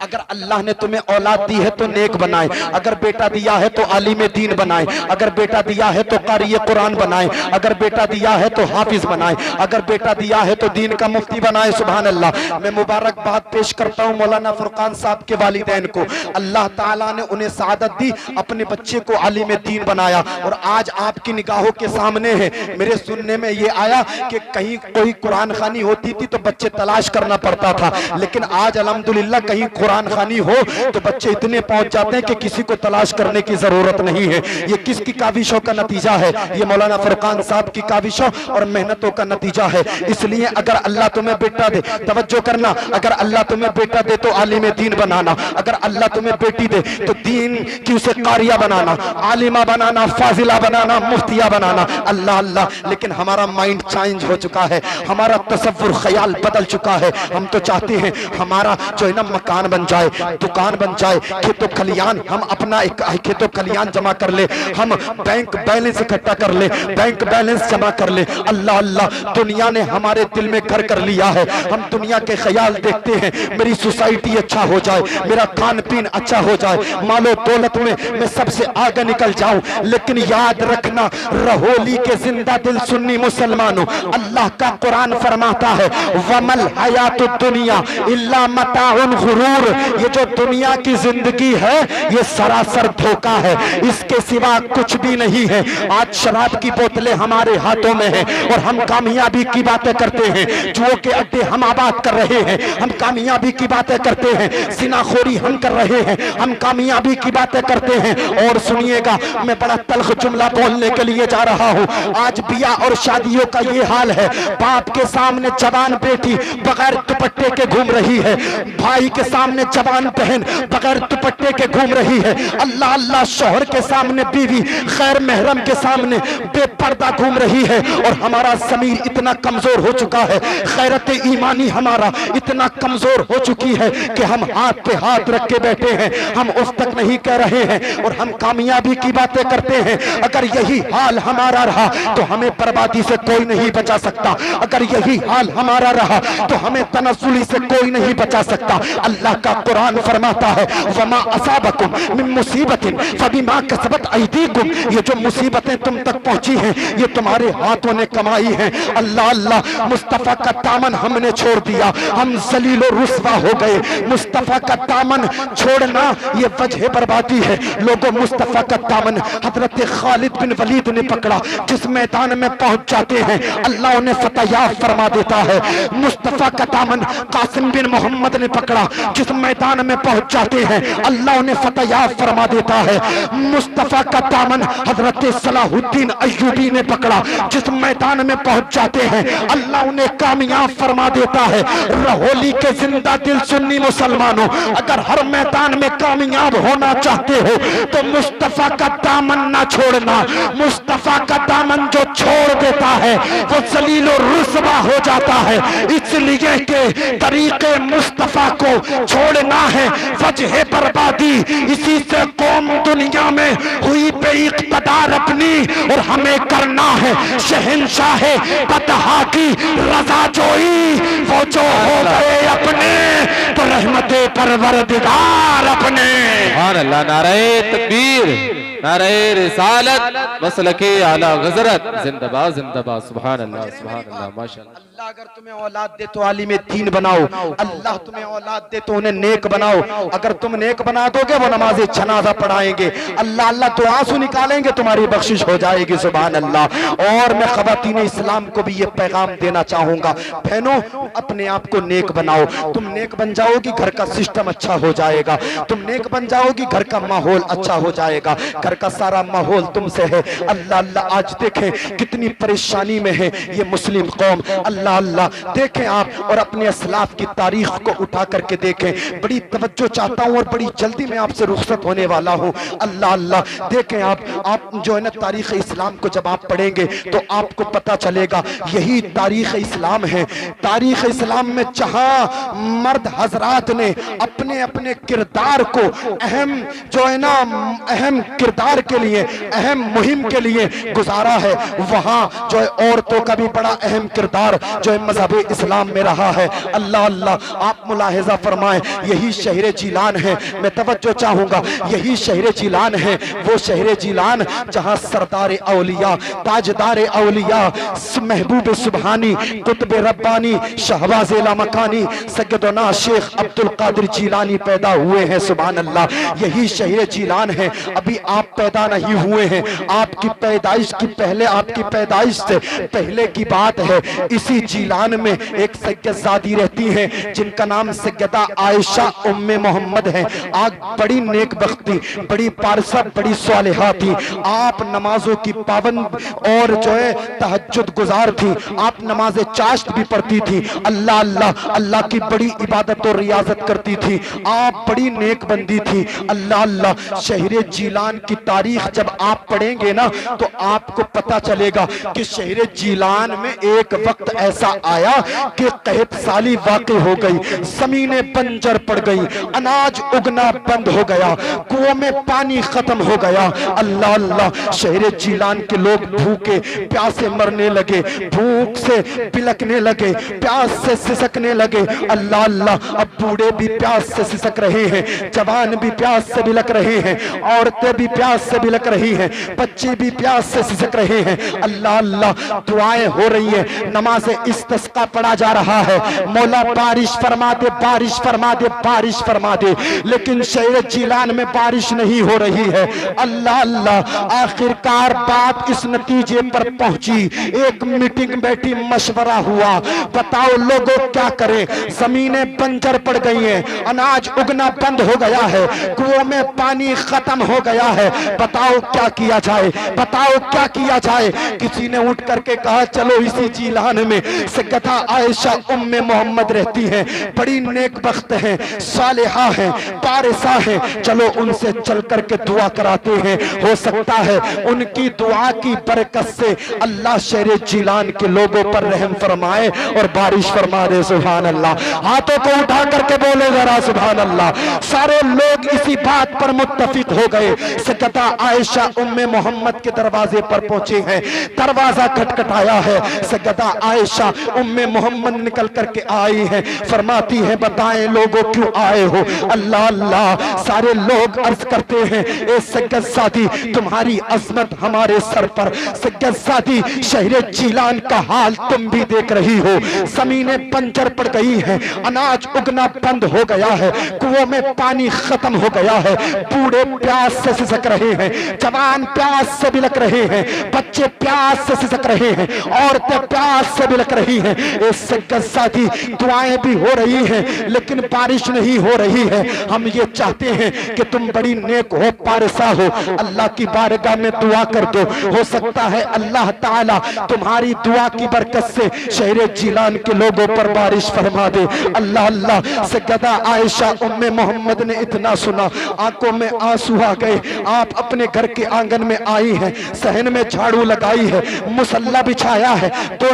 अगर अल्लाह ने तुम्हें औलाद दी है तो नेक बनाए, अगर बेटा दिया है तो आलिम दीन बनाए, अगर बेटा दिया है तो कारी कुरान बनाए, अगर बेटा दिया है तो हाफिज बनाए, अगर बेटा दिया है तो दीन का मुफ्ती बनाए। सुभान अल्लाह। मैं मुबारकबाद पेश करता हूँ मौलाना फुरकान साहब के वालिदैन को। अल्लाह ताला ने उन्हें सआदत दी, अपने बच्चे को आलिम दीन बनाया और आज आपकी निगाहों के सामने है। मेरे सुनने में ये आया कि कहीं कोई कुरान खानी होती थी तो बच्चे तलाश करना पड़ता था, लेकिन आज अल्हम्दुलिल्लाह कहीं कुरान खानी हो तो बच्चे इतने पहुंच जाते हैं कि किसी को तलाश करने की जरूरत नहीं है। ये किसकी काविशों का नतीजा है? ये मौलाना फुरकान साहब की काविशों और मेहनतों का नतीजा है। इसलिए अगर अल्लाह तुम्हें बेटा दे, तवज्जो करना, अगर अल्लाह तुम्हें बेटा दे तो आलिम दीन बनाना, अगर अल्लाह तुम्हें बेटी दे तो दीन की उसे कारिया बनाना, आलिमा बनाना, फाजिला बनाना, मुफ्तिया बनाना। अल्लाह अल्लाह। लेकिन हमारा माइंड चेंज हो चुका है, हमारा तसव्वुर ख्याल बदल चुका है। हम तो चाहते हैं हमारा जो है ना मकान बन जाए, दुकान बन जाए, खेतों खलियान, हम अपना एक खेतों खलियान जमा कर ले, हम बैंक बैलेंस इकट्ठा कर ले, बैंक बैलेंस जमा कर ले। अल्लाह अल्लाह। दुनिया ने हमारे दिल में घर कर लिया है, हम दुनिया के ख्याल देखते हैं, मेरी सोसाइटी अच्छा हो जाए, मेरा खान पीन अच्छा हो जाए, मालो दौलत में मैं सबसे आगे निकल जाऊं। लेकिन याद रखना, रहोली के जिंदा दिल सुन्नी मुसलमानों, अल्लाह का कुरान फरमाता है वमल हयातुद दुनिया इल्ला मताउन गुरूर। ये जो दुनिया की जिंदगी है ये सरासर धोखा है, इसके सिवा कुछ भी नहीं है। आज शराब की बोतलें हमारे हाथों में है और हम कामयाबी की बातें करते हैं, जुओं के अड्डे हम आबाद कर रहे हैं, हम कामयाबी की बातें करते हैं, जिनाखोरी हम कर रहे हैं, हम कामयाबी की बातें करते हैं। और सुनिएगा, मैं बड़ा तल्ख जुमला बोलने के लिए जा रहा हूँ। आज बिया और शादियों का ये हाल है, बाप के सामने जवान बेटी बगैर दुपट्टे के घूम रही है, भाई के सामने जवान बहन बगैर दुपट्टे के घूम रही है। अल्लाह अल्लाह। शौहर के सामने बीवी खैर महरम के सामने बेपर्दा घूम रही है। और हमारा ज़मीर इतना कमजोर हो चुका है, खैरत ईमानी हमारा इतना कमजोर हो चुकी है कि हम हाथ पे हाथ रख के बैठे हैं, हम उफ तक नहीं कह रहे हैं और हम कामयाबी की बातें करते हैं। अगर यही हाल हमारा रहा तो हमें बर्बादी से कोई नहीं बचा सकता, अगर यही हाल हमारा रहा तो हमें तनज़्ज़ुली से कोई नहीं बचा सकता। अल्लाह का कुरान फरमाता है वमा असाबकुम मिन मुसीबतिन फबिमा कसबत अयदीकुम। ये जो मुसीबतें तुम तक पहुंची हैं ये तुम्हारे हाथों ने कमाई है। अल्लाह अल्लाह। मुस्तफा का दामन हमने छोड़ दिया, हम जलीलो रुस्वा हो गए। मुस्तफा का दामन छोड़ना ये वजह बर्बादी है। लोगों, मुस्तफा का दामन हजरत खालिद बिन वलीद ने पकड़ा, जिस मैदान में पहुंच जाते हैं अल्लाह उन्हें फतह फरमा देता है। मुस्तफा का दामन कासिम बिन मोहम्मद ने पकड़ा, जिस मैदान में पहुंच जाते हैं अल्लाह उन्हें फतह फरमा देता है। मुस्तफा का दामन हजरत सलाहुद्दीन अय्यूबी ने पकड़ा, जिस मैदान में पहुंच जाते हैं अल्लाह उन्हें कामयाब फरमा देता है। रहोली के जिंदा दिल सुन्नी मुसलमानों, अगर हर मैदान में कामयाब होना चाहते हो तो मुस्तफा का दामन ना छोड़ना। मुस्तफा का दामन जो छोड़ देता है वो जलीलो रुस्वा हो जाता है। इसलिए के तरीके मुस्तफा को छोड़ना है वजह बर्बादी। इसी से कौम दुनिया में हुई बेइक़्तिदार अपनी, और हमें करना है शहंशाह बतहा की रजा जोई। वो जो हो गए अपने तो रहमते परवरदिगार अपने। अल्लाह। नारे तकबीर, नारे रिसालत, मसलके आला गजरत, जिंदाबाद जिंदाबाद। सुभान अल्लाह, सुभान अल्लाह, माशाअल्लाह। अल्लाह अगर तुम्हें औलाद दे तो आलिम दीन बनाओ, अल्लाह तुम्हें औलाद दे तो उन्हें नेक बनाओ। अगर तुम नेक बना दोगे वो नमाज जनाजा पढ़ाएंगे, अल्लाह अल्लाह तो आंसू निकालेंगे, तुम्हारी बख्शिश हो जाएगी। सुभान अल्लाह। और मैं ख़वातीन इस्लाम को भी ये पैगाम देना चाहूंगा, बहनों अपने आप को नेक बनाओ। तुम नेक बन जाओगी घर का सिस्टम अच्छा हो जाएगा, तुम नेक बन जाओगी घर का माहौल अच्छा हो जाएगा, घर का सारा माहौल तुमसे है। अल्लाह अल्लाह। आज देखें कितनी परेशानी में है ये मुस्लिम कौम। अल्लाह अल्लाह। देखें आप और अपने असलाफ की तारीख को उठा करके देखें। बड़ी तवज्जो चाहता हूँ और बड़ी जल्दी मैं आपसे रुखसत होने वाला हूँ। अल्लाह अल्लाह। देखें आप जो है ना तारीख इस्लाम को जब आप पढ़ेंगे तो आपको पता चलेगा यही तारीख इस्लाम है। तारीख इस्लाम में जहाँ मर्द हजरात ने अपने अपने किरदार को अहम जो है ना अहम किरदार के लिए, अहम मुहिम के लिए गुजारा है, वहाँ जो है औरतों का भी बड़ा अहम किरदार जो मजहब इस्लाम में रहा है। अल्लाह अल्लाह, आप मुलाहिजा फरमाएं, यही शहर जिलान है। मैं तवज्जो चाहूंगा, यही शहर जिलान है, वो शहर जिलान जहां सरदार औलिया, ताजदार औलिया, महबूब सुबहानी, कुतुब रब्बानी, शहबाज लामकानी, सैयदना शेख अब्दुल कादिर जिलानी पैदा हुए हैं। सुभान अल्लाह, यही शहर जिलान है। अभी आप पैदा नहीं हुए हैं, आपकी पैदाइश की पहले, आपकी पैदाइश से पहले की बात है। इसी जिलान में एक सैयदजादी रहती हैं जिनका नाम सैयदा आयशा उम्मे मोहम्मद है। आग बड़ी नेक बख्ती, बड़ी पारसा, बड़ी सालिहा थी। आप नमाजों की पाबंद और जो है तहज्जुद गुजार थी। आप नमाज चाश्त भी पढ़ती थी। अल्लाह अल्लाह, अल्लाह की बड़ी इबादत और रियाजत करती थी। आप बड़ी नेक बंदी थी। अल्लाह अल्लाह, शहर जिलान की तारीख जब आप पढ़ेंगे ना तो आपको पता चलेगा कि शहर जिलान में एक वक्त ऐसा आया कि कहत साली वाक़ई हो गई, जमीनें बंजर पड़ गई, अनाज उगना बंद हो गया, कुओं में पानी खत्म हो गया। अल्लाह अल्लाह, शहर जिलान के लोग भूखे प्यासे मरने लगे, भूख से बिलकने लगे, प्यास से सिसकने लगे। अल्लाह अल्लाह, अब बूढ़े भी प्यास से सिसक रहे हैं, जवान भी प्यास से बिलक रहे हैं, औरतें भी प्यास से बिलक रही हैं, बच्चे भी प्यास से सिसक रहे हैं। अल्लाह अल्लाह, दुआएं हो रही है, नमाज इस्तिस्का पढ़ा जा रहा है, मौला बारिश फरमा दे, बारिश फरमा दे, बारिश फरमा दे। लेकिन शहर जिलान में बारिश नहीं हो रही है। अल्लाह अल्लाह, आखिरकार बात इस नतीजे पर पहुंची, एक मीटिंग बैठी, मशवरा हुआ, बताओ लोगों क्या करें, जमीनें बंजर पड़ गई हैं, अनाज उगना बंद हो गया है, कुओं में पानी खत्म हो गया है, बताओ क्या किया जाए, बताओ क्या किया जाए। किसी ने उठ करके कहा चलो इसी जिलान में सैयदा आयशा उम्मे मोहम्मद रहती हैं, बड़ी नेक बख्त हैं, सालिहा हैं, पारिसा हैं, चलो उनसे चल करके दुआ कराते हैं, हो सकता है उनकी दुआ की बरकत से अल्लाह शहर जिलान के लोगों पर रहम फरमाए और बारिश फरमा दे। सुभान अल्लाह, हाथों को उठा करके बोले जरा सुभान अल्लाह। सारे लोग इसी बात पर मुत्तफिक हो गए। सैयदा आयशा उम्मे मोहम्मद के दरवाजे पर पहुंचे हैं, दरवाजा खटखटाया है, सैयदा आयशा उम्मे मोहम्मद निकल करके आई है, फरमाती है बताएं लोगों क्यों आए हो। अल्लाह अल्लाह, सारे लोग अर्ज करते हैं ए सैयदजादी, तुम्हारी अजमत हमारे सर पर। सैयदजादी, शहर जिलान का हाल तुम भी देख रही हो, जमीनें बंजर पड़ गई हैं, अनाज उगना बंद हो गया है, कुओं में पानी खत्म हो गया है, बूढ़े प्यास से सिसक रहे हैं, जवान प्यास से बिलक रहे हैं, बच्चे प्यास से सिसक रहे हैं, औरतें प्यास से बिलक रही हैं। सैयदजादी, दुआएं भी हो रही हैं लेकिन बारिश नहीं हो रही है। हम ये चाहते हैं कि तुम बड़ी नेक हो, पारसा हो, अल्लाह की बारगाह में दुआ कर दो, हो सकता है अल्लाह ताला तुम्हारी दुआ की बरकत से शहर जिलान के लोगों पर बारिश फरमा दे। अल्लाह अल्लाह, सैयदा आयशा उम्मे मोहम्मद ने इतना सुना, आंखों में आंसू आ गए। आप अपने घर के आंगन में आई हैं, सहन में झाड़ू लगाई है, मुसल्ला बिछाया है, तो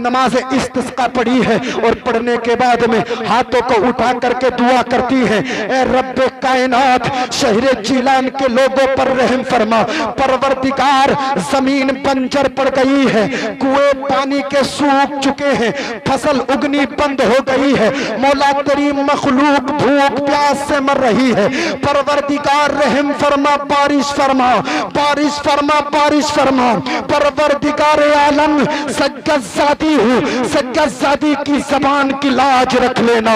नमाज इस्तिस्का पढ़ी है और पढ़ने के बाद में हाथों को उठा करके दुआ करती है, ए रब्बे कायनात, शहर जिलान के लोगों पर रहम फरमा। परवरदिगार, जमीन बंजर पड़ गई है, कुएं पानी के सूख चुके हैं, फसल उगनी बंद हो गई है, मौला तेरी मखलूक भूख प्यास से मर रही है। परवरदिगार रहम फरमा, बारिश फरमा, बारिश फरमा, बारिश फरमा। परवरदिगार आलम, सैयदजादी हूँ, सैयदजादी की जबान की लाज रख लेना।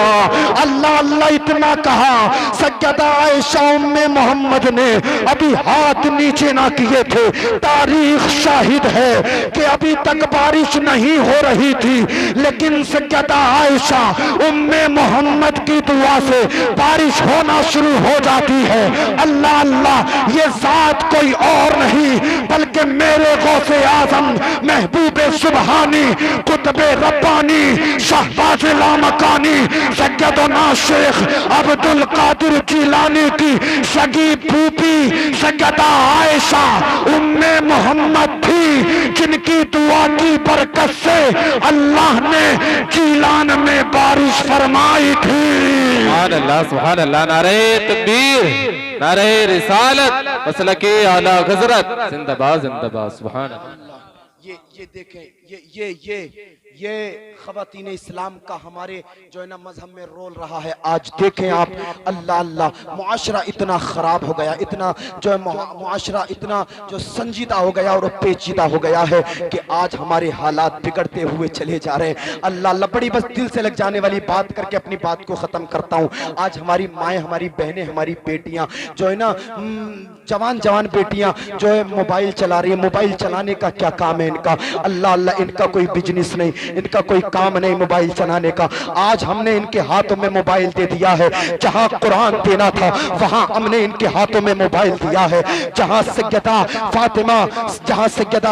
अल्लाह अल्लाह इतना कहा, सैयदा आयशा उम्मे मोहम्मद ने अभी हाथ नीचे ना किए थे। तारीख शाहिद है कि अभी तक बारिश नहीं हो रही थी, लेकिन सैयदा आयशा उम्मे मोहम्मद की दुआ से बारिश होना शुरू हो जाती है। अल्लाह अल्लाह, ये जात कोई और नहीं बल्कि मेरे गौसे आजम महबूब सुबहानी, कुतुबे रब्बानी, शहबाज लामकानी, सैयदना शेख अब्दुल कादिर जिलानी की सगी फूफी सैयदा आयशा उम्मे मोहम्मद थी, जिनकी दुआ की बरकत से अल्लाह ने जिलान में बारिश फरमाई थी। सुभान अल्लाह, सुभान अल्लाह। नारे तकबीर, नारे रिसालत, मसलके आला हज़रत, जिंदाबाद जिंदाबाद। सुभान अल्लाह। ये देखें, ये ख़वातीन इस्लाम का हमारे जो है ना मजहब में रोल रहा है। आज देखें आप, अल्लाह अल्लाह, मुआशरा इतना ख़राब हो गया, इतना जो है मुआशरा इतना जो संजीदा हो गया और पेचीदा हो गया है कि आज हमारे हालात बिगड़ते हुए चले जा रहे हैं। अल्लाह अल्लाह, बड़ी बस दिल से लग जाने वाली बात करके अपनी बात को ख़त्म करता हूँ। आज हमारी माएँ, हमारी बहनें, हमारी बेटियाँ जो है ना, जवान जवान बेटियाँ जो है मोबाइल चला रही है। मोबाइल चलाने का क्या काम है इनका? अल्लाह अल्लाह, इनका कोई बिजनेस नहीं, इनका कोई काम नहीं मोबाइल चलाने का। आज हमने इनके हाथों में मोबाइल दे दिया है। जहां कुरान देना था वहां हमने इनके हाथों में मोबाइल दिया है। जहां सैयदा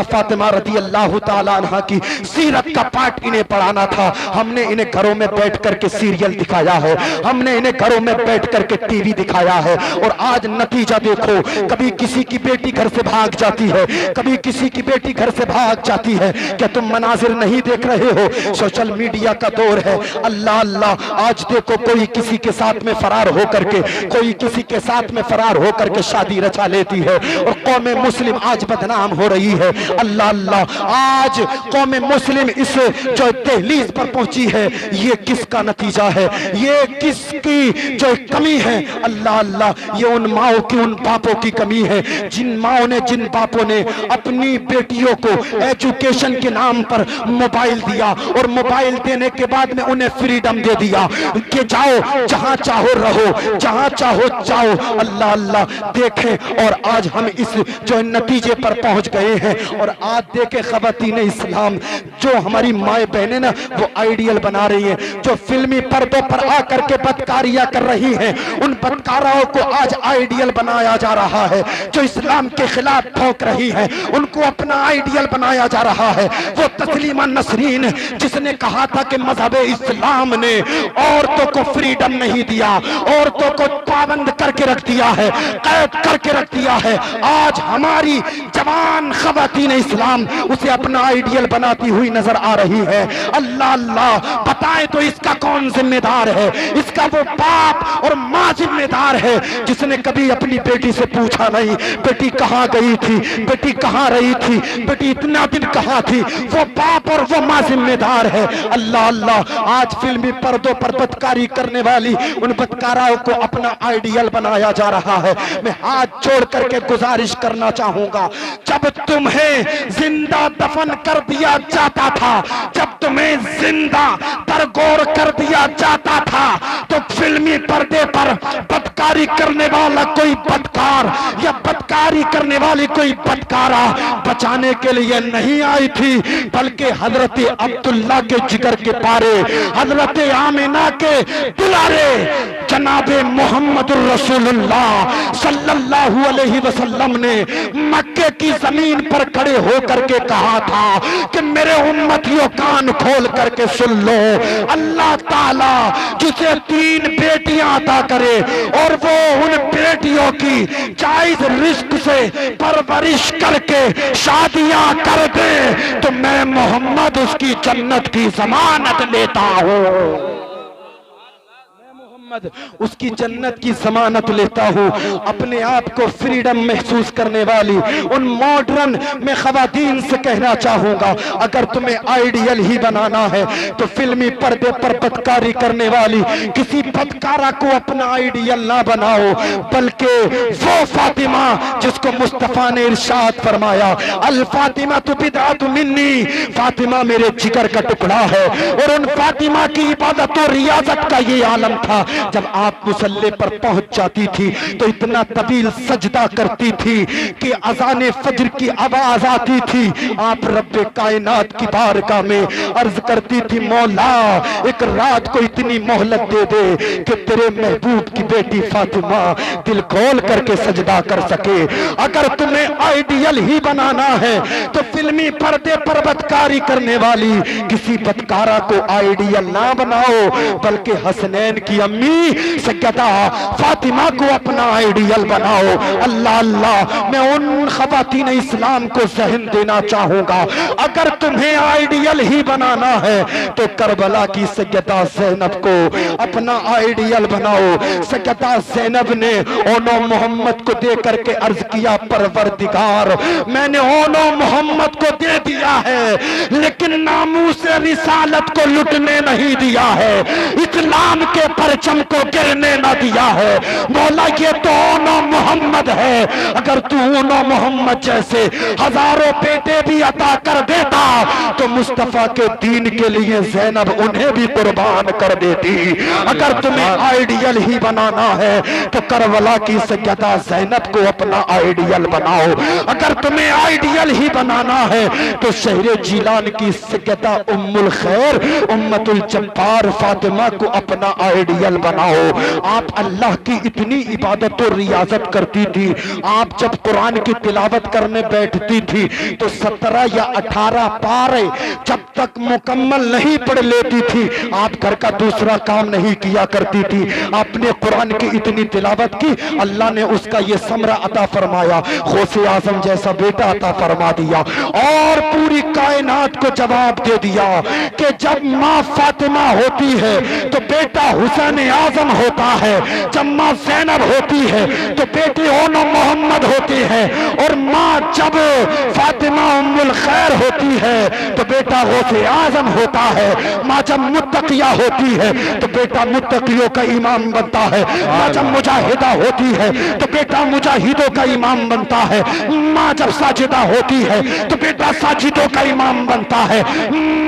फातिमा रदी अल्लाह ताला अन्हा की सीरत का पाठ इन्हें पढ़ाना था, हमने इन्हें घरों में बैठ करके सीरियल दिखाया है, हमने इन्हें घरों में बैठ करके टीवी दिखाया है। और आज नतीजा देखो, कभी किसी की बेटी घर से भाग जाती है, कभी किसी की बेटी घर से भाग जाती है। क्या तुम मनाजिर नहीं देख रहे हो? सोशल मीडिया का दौर है। अल्लाह अल्लाह, आज देखो कोई किसी के साथ में फरार होकर के, कोई किसी के साथ में फरार होकर के शादी रचा लेती है और कौम मुस्लिम आज बदनाम हो रही है। अल्लाह अल्लाह, आज कौम मुस्लिम इस जो दहलीज पर पहुंची है, ये किसका नतीजा है? ये किसकी जो कमी है? अल्लाह अल्लाह, ये उन माओ की, उन बापों की कमी है, जिन माओ ने, जिन बापों ने अपनी बेटियों को एजुकेशन के नाम पर मोबाइल दिया और मोबाइल देने के बाद में उन्हें फ्रीडम दे दिया कि जाओ जहां चाहो रहो, जहां चाहो जाओ। अल्लाह अल्लाह, देखें और आज हम इस जो नतीजे पर पहुंच गए हैं। और आज देखें ख़वातीन इस्लाम, जो हमारी माए बहनें ना, वो आइडियल बना रही हैं, जो फिल्मी पर्दों पर आकर के बदकारियां कर रही हैं, उन बदकाराओं को आज आइडियल बनाया जा रहा है। जो इस्लाम के खिलाफ ठोक रही है, उनको अपना आइडियल बनाया जा रहा है। वो तस्लीमा नसरीन जिसने कहा था कि मजहब इस्लाम ने औरतों को फ्रीडम नहीं दिया, औरतों को पाबंद करके रख दिया है, कैद करके रख दिया है, आज हमारी जवान ख़वातीन इस्लाम उसे अपना आइडियल बनाती हुई नजर आ रही है। अल्लाह अल्लाह, बताएं तो इसका कौन जिम्मेदार है? इसका वो बाप और माँ जिम्मेदार है जिसने कभी अपनी बेटी से पूछा नहीं, बेटी कहाँ गई थी, बेटी कहाँ रही थी, बेटी इतना दिन कहाँ थी। वो बाप और वो माँ जिम्मेदार है। अल्लाह अल्लाह, आज फिल्मी पर्दों पर बदकारी करने वाली उन बदकाराओं को अपना आइडियल बनाया जा रहा है। मैं हाथ जोड़ करके गुजारिश करना चाहूंगा, जब तुम्हें जिंदा दफन कर दिया जाता था, जब तुम्हें जिंदा तरगोर कर दिया जाता था, तो फिल्मी पर्दे पर बदकारी करने वाला कोई बदकार या बदकारी करने वाली कोई बदकारा बचाने के लिए नहीं आई थी, बल्कि हजरत अब्दुल्ला के जिगर के पारे, हजरत आमिना के दुलारे जनाबे मोहम्मद रसूलुल्लाह सल्लल्लाहु अलैहि वसल्लम ने मक्के की जमीन पर खड़े होकर के कहा था कि मेरे उम्मतियों कान खोल करके सुन लो, अल्लाह ताला जिसे 3 बेटियां अता करे और वो उन बेटियों की जायज रिस्क से परवरिश करके शादियां कर दे, तो मैं मोहम्मद उसकी जन्नत की जमानत लेता हूं, उसकी जन्नत की जमानत लेता हूं। अपने आप को फ्रीडम महसूस करने वाली उन मॉडर्न में खवातीन से कहना चाहूंगा, अगर तुम्हें आइडियल ही बनाना है तो फिल्मी पर्दे पर बदकारी करने वाली किसी बदकारा को अपना आइडियल ना बनाओ, बल्कि वो फातिमा जिसको मुस्तफा ने इरशाद फरमाया, अल फातिमा तु बिदअतु मिन्नी, फातिमा मेरे जिगर का टुकड़ा है। और उन फातिमा की इबादत और रियाजत का ये आलम था, जब आप मुसल्ले पर पहुंच जाती थी तो इतना तवील सजदा करती थी कि अज़ान फज्र की आवाज आती थी, आप रब्बे कायनात की बारगाह में अर्ज करती थी, मौला एक रात को इतनी मोहलत दे दे कि तेरे महबूब की बेटी फातिमा दिल खोल करके सजदा कर सके। अगर तुम्हें आइडियल ही बनाना है तो फिल्मी पर्दे पर बदकारी करने वाली किसी बदकारा को आइडियल ना बनाओ, बल्कि हसनैन की अम्मी थी, सैयदा फातिमा को अपना आइडियल बनाओ। अल्लाह अल्लाह, मैं उन खवातीन इस्लाम को जहन देना चाहूंगा, अगर तुम्हें आइडियल ही बनाना है तो करबला की सैयदा ज़ैनब को अपना आइडियल बनाओ। सैयदा ज़ैनब ने ओनो मोहम्मद को दे करके अर्ज किया, परवरदिगार मैंने ओनो मोहम्मद को दे दिया है लेकिन नामूस रिसालत को लुटने नहीं दिया है, इस्लाम के परचम को गिरने न दिया है। मौला ये तो ओनो मोहम्मद है, अगर तू ओनो मोहम्मद जैसे हजारों बेटे भी अता कर देता तो मुस्तफा के दीन के लिए ज़ैनब उन्हें भी कुर्बान कर देती। अगर तुम्हें आइडियल ही बनाना है तो करबला की सैयदा ज़ैनब को अपना आइडियल बनाओ। अगर तुम्हें आइडियल ही बनाना है तो शहर जिलान की सैयदा उम्मुल खैर उम्मतुल जब्बार फातिमा को अपना आइडियल बनाओ। आप अल्लाह की इतनी इबादत और रियाजत करती थी, आप जब कुरान की तिलावत करने बैठती थी तो 17 या 18 पारे जब तक मुकम्मल नहीं पढ़ लेती थी आप घर का दूसरा काम नहीं किया करती थी। आपने कुरान की इतनी तिलावत की, अल्लाह ने उसका ये समरा अता फरमाया, गौसे आजम जैसा बेटा अता फरमा दिया और पूरी कायनात को जवाब दे दिया कि जब माँ फातिमा होती है तो बेटा हुसैन आजम होता है, जब माँ ज़ैनब होती है तो बेटे ओनो मोहम्मद होते हैं, और माँ जब फातिमा उम्मुल खैर होती है तो बेटा गौसे आजम होता है। माँ जब मुत्तकिया होती है तो बेटा मुत्तकियों का इमाम बनता है। माँ जब मुजाहिदा होती है तो बेटा मुजाहिदों का इमाम बनता है। माँ जब साजिदा होती है तो बेटा साजिदों का इमाम बनता है।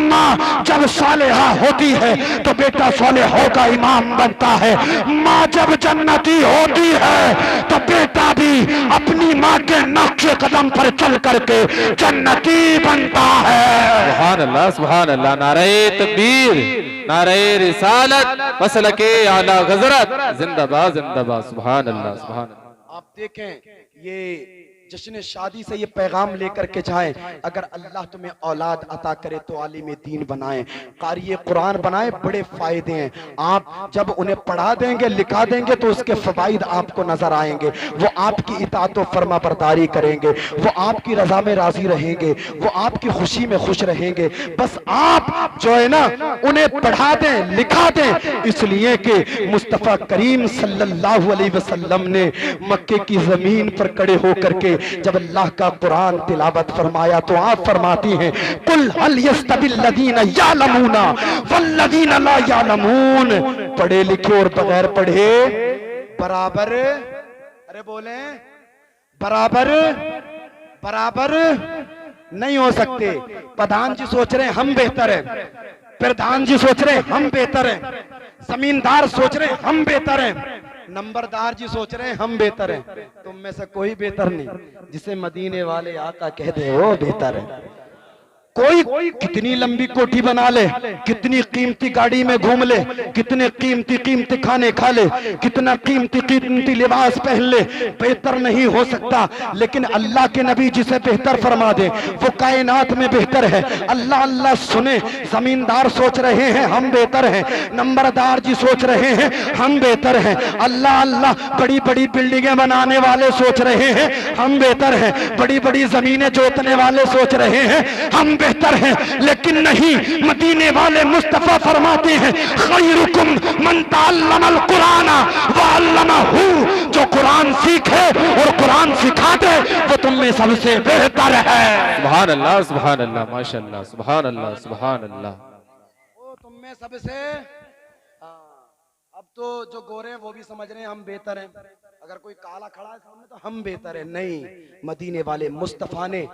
माँ जब सालेहा होती है तो बेटा सालेहों का इमाम बनता है। माँ जब जन्नती होती है तो बेटा भी अपनी माँ के नक्शे कदम पर चल करके जन्नती बनता है। सुभान अल्लाह, सुभान अल्लाह। नारे तकबीर, नारे रिसालत, मसलके आला गजरत, जिंदाबाद जिंदाबाद। सुभान अल्लाह, सुभान अल्लाह। आप देखें ये जश्न शादी से ये पैगाम लेकर के जाए, अगर अल्लाह तुम्हें औलाद अता करे तो आलिम दीन बनाए, कारी कुरान बनाए, बड़े फायदे हैं। आप जब उन्हें पढ़ा देंगे लिखा देंगे तो उसके फवाइद आपको नजर आएंगे। वो आपकी इताअत और फर्मा बरदारी करेंगे, वो आपकी रजा में राजी रहेंगे, वो आपकी खुशी में खुश रहेंगे। बस आप जो है ना उन्हें पढ़ा दें लिखा दें, इसलिए कि मुस्तफ़ा करीम सल्लल्लाहु अलैहि वसल्लम ने मक्के की जमीन पर खड़े होकर के जब अल्लाह का कुरान तिलावत फरमाया तो आप फरमाती हैं, कुल हल यस्तविल्लज़ीना यालमूना वल्लज़ीना ला यालमून। पढ़े लिखे और बगैर पढ़े बराबर, अरे बोले बराबर बराबर नहीं हो सकते। प्रधान जी सोच रहे हैं हम बेहतर है, प्रधान जी सोच रहे हैं हम बेहतर है, जमींदार सोच रहे हैं हम बेहतर है, नंबरदार जी सोच रहे हैं हम बेहतर हैं। तुम में से कोई बेहतर नहीं, जिसे मदीने वाले आका कह दे वो बेहतर है। कोई कितनी लंबी कोठी बना ले, कितनी कीमती गाड़ी में घूम ले, कितने कीमती कीमती खाने खा ले, कितना कीमती कीमती लिबास पहन ले, बेहतर नहीं हो सकता। लेकिन अल्लाह के नबी जिसे बेहतर फरमा दे वो कायनात में बेहतर है। अल्लाह अल्लाह सुने, जमींदार सोच रहे हैं हम बेहतर हैं, नंबरदार जी सोच रहे हैं हम बेहतर हैं, अल्लाह अल्लाह बड़ी बड़ी बिल्डिंगें बनाने वाले सोच रहे हैं हम बेहतर हैं, बड़ी बड़ी जमीनें जोतने वाले सोच रहे हैं हम बेहतर है। लेकिन नहीं, मदीने वाले मुस्तफा फरमाते हैं, खैरुकुम मन तअल्लमल कुरान व अल्लमहु, जो कुरान सीखे और कुरान सिखा दे वो तुम में सबसे बेहतर है। सुभान अल्लाह, सुभान अल्लाह, माशाअल्लाह, सुभान अल्लाह, सुभान अल्लाह। वो तुम में सबसे अब तो जो गोरे हैं वो भी समझ रहे हैं हम बेहतर हैं, अगर कोई काला खड़ा है सामने तो हम बेहतर है। नहीं, मदीने वाले मुस्तफा ने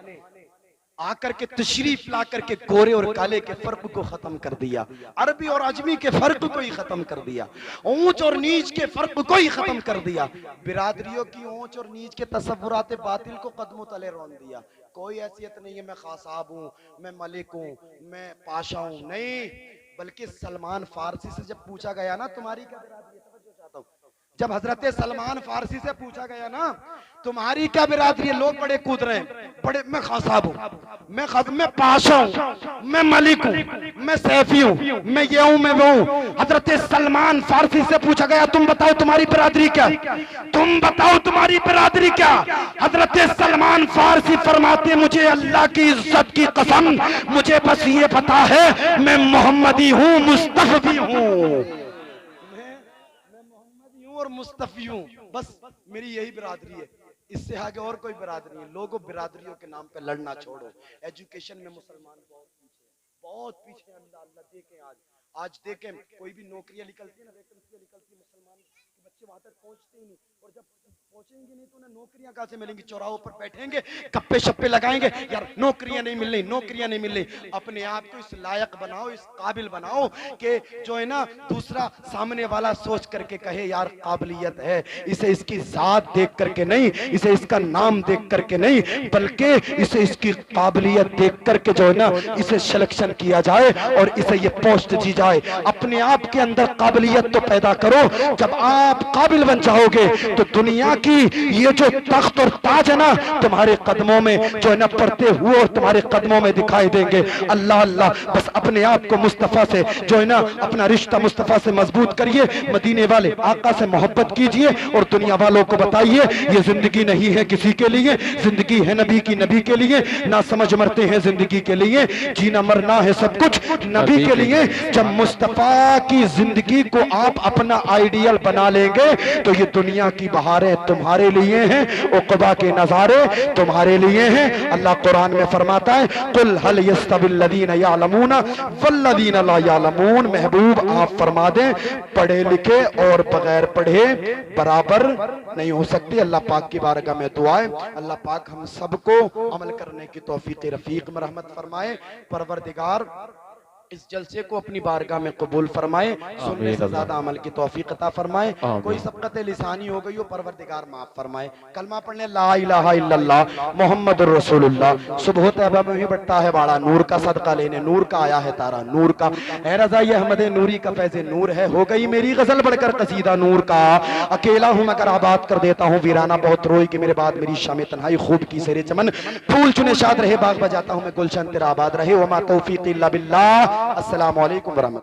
आकर के तशरीफ ला करके गोरे और काले के फर्क को खत्म कर दिया, अरबी और अजमी के फर्क को ही खत्म कर दिया, ऊंच और नीच के फर्क को ही खत्म कर दिया, बिरादरियों की ऊंच और नीच के तसव्वुरात बातिल को कदमों तले रौन दिया। कोई हैसियत नहीं है मैं खासाब हूँ, मैं मलिक हूँ, मैं पाशा हूँ, नहीं। बल्कि सलमान फारसी से जब पूछा गया ना तुम्हारी क्या बिरादरी है, जब हजरत सलमान फारसी से पूछा गया ना तुम्हारी क्या बिरादरी है, लोग बड़े कूद रहे हैं, बड़े मैं खान साहब हूँ, मैं पाशा हूँ, मैं मलिक हूँ, मैं सैफी हूँ, मैं ये हूँ, मैं वो हूँ। हजरत सलमान फारसी से पूछा गया तुम बताओ तुम्हारी बिरादरी क्या, तुम बताओ तुम्हारी बिरादरी क्या। हजरत सलमान फारसी फरमाते मुझे अल्लाह की इज्जत की कसम मुझे बस ये पता है मैं मोहम्मदी हूँ, मुस्तफी हूँ, और मुस्तफी हूँ, बस मेरी यही बिरादरी है, इससे आगे और कोई बिरादरी नहीं। लोगों बिरादरियों के नाम पे लड़ना छोड़ो। एजुकेशन में मुसलमान बहुत पीछे अल्लाह अल्लाह देखें आज देखें कोई भी नौकरियां निकलती है ना, वैकेंसियां निकलती है, मुसलमान के बच्चे वहां तक पहुंचते ही नहीं, और जब पहुंचेंगे नहीं तो उन्हें नौकरियां कहां से मिलेंगी। चौराहों पर बैठेंगे गप्पे शप्पे लगाएंगे, यार नौकरियां नहीं मिल रही, नौकरियां नहीं मिल रही। अपने आप को इस लायक बनाओ, इस काबिल बनाओ कि जो है ना दूसरा सामने वाला सोच करके कहे यार काबिलियत है, इसे इसकी जात देख करके नहीं, इसे इसका नाम देख करके नहीं, बल्कि इसे इसकी काबिलियत देख करके जो है ना इसे सिलेक्शन किया जाए और इसे ये पोस्ट दी जाए। अपने आप के अंदर काबिलियत तो पैदा करो, जब आप काबिल बन जाओगे तो दुनिया की ये जो तख्त और ताज है ना तुम्हारे कदमों में जो है ना पड़ते हुए और तुम्हारे कदमों में दिखाई देंगे। अल्लाह अल्लाह, बस अपने आप को मुस्तफा से जो है ना अपना रिश्ता मुस्तफा से मजबूत करिए, मदीने वाले आका से मोहब्बत कीजिए और दुनिया वालों को बताइए ये जिंदगी नहीं है किसी के लिए, जिंदगी है नबी की, नबी के लिए। ना समझ मरते हैं जिंदगी के लिए, जीना मरना है सब कुछ नबी के लिए। जब मुस्तफा की जिंदगी को आप अपना आइडियल बना लेंगे तो ये दुनिया की बहारें तुम्हारे लिए हैं, उक़बा के नजारे तुम्हारे लिए हैं। अल्लाह कुरान में फरमाता है कुल हल यस्तविल्लज़ीना यअलमून वल्लज़ीना ला यअलमून। महबूब आप फरमा दें पढ़े लिखे और बगैर पढ़े बराबर नहीं हो सकते। अल्लाह पाक की बारगाह में दुआ है अल्लाह पाक हम सबको अमल करने की तौफीक रफीक में रहमत फरमाए। परवरदिगार इस जलसे को अपनी बारगाह में कबूल फरमाए, सुनने से ज्यादा अमल की तौफीक अता फरमाए। कोई सबकत लिसानी हो गई हो परवरदिगार माफ फरमाए। कलमा पढ़ने ला इलाहा इल्लल्लाह मुहम्मदुर रसूलुल्लाह। सुबह तैयबा में भी बढ़ता है बाड़ा, नूर का सदका लेने नूर का आया है तारा, नूर का है रज़ा ये अहमद नूरी का फैज़े नूर है। हो गई मेरी गजल बढ़कर कसीदा नूर का, अकेला हूँ मगर आबाद कर देता हूँ वीराना बहुत रोई कि मेरे बाद मेरी शाम तन्हाई खूब की सेरे चमन फूल चुने शाद रहे बाग बजाता हूँ मैं गुलशन तेरा आबाद रहे। वमा तौफीक इल्ला बिल्लाह। अस्सलामु अलैकुम वरहमतुल्लाह।